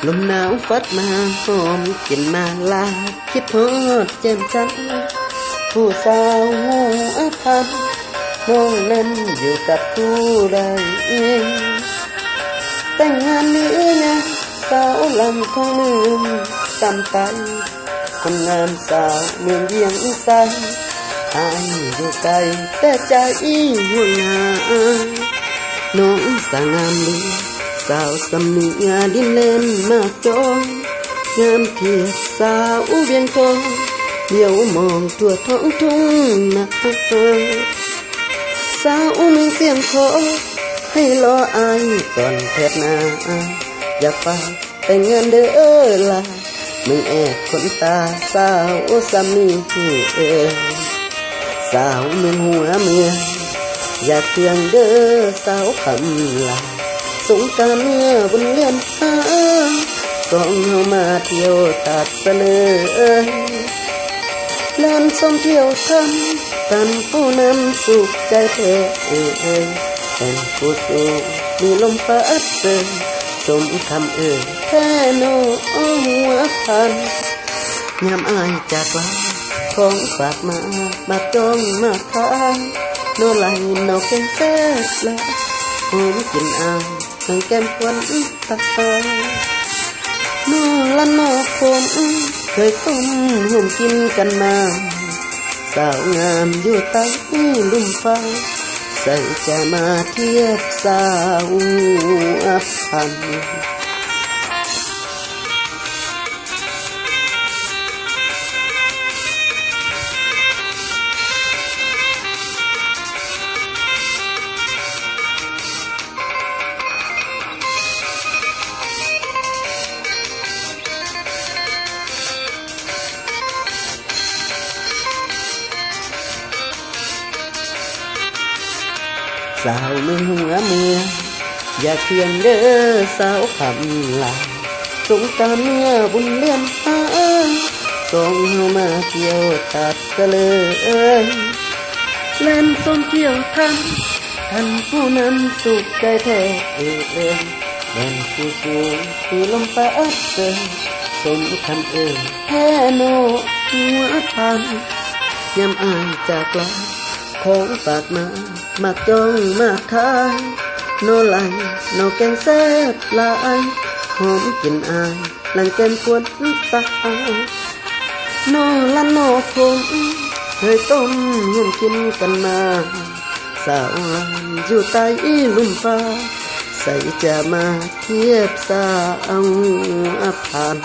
ลมหนาวฟัดมาหอมกลิ่นมาลาคิดฮอดแจ่มจันทร์ผู้สาวหัวพันน้องนั้นอยู่กับผู้ใดแต่งงานนี้นะสาวลำของเมืองตำไตคนงามสาวเมืองเวียงใสอายอยู่ไกลแต่ใจห่วงหาน้องสาวงามดีสาวสำเนียดินเล่นมากจองงามเพียรสาวเวียงทองเดี๋ยวมองทั่วท้องทุ่งนาสาวเมืองเสียงขอให้รออายก่อนเถิดนาอย่าฝากแต่งงานเด้อล่ะมึงแอบคนตาสาวสามีสาวเมืองหัวเมืองอย่าเตือนเด้อสาวคำลาสงกรานต์เมื่อบุญเลื่อนฟ้ากองเฮามาเที่ยวตัดเสลอเล่นส้มเที่ยวทำกันผู้นำสุขใจเธอเป็นผู้สูงมีลมพัดเดินสมคำแค่โนหัวพันยามอายจากลาของฝากมาจ้องมาทานโนไหลโนเก่งแซ่บละหอมกลิ่นอายทางแก้มควันตาโนละโนคมเคยต้มห่มกินกันมาสาวงามอยู่ใต้ลุ่มฟ้าใส่จะมาเทียบสาวพันสาวเมืองหัวเมืองอย่าเคียงเด้อสาวคำลาสงกรานต์เมื่อบุญเลื่อนฟ้าสองเฮามาเที่ยวตัดกะเลยเล่นส้มเที่ยวท่านผู้นั้นสุขใจแท้แม่นผู้สูงที่ลมพัดเดินสมคำแค่โนหัวพันยามอายจากลาของฝากมาจ้องมาทายโนไหลโนแกงแซ่บลายหอมกลิ่นอายหลังแก้มควนตาโนละโนคมเคยต้มห่มกินกันมาสาวลำอยู่ใต้ลุ่มฟ้าใส่จะมาเทียบสาวพัน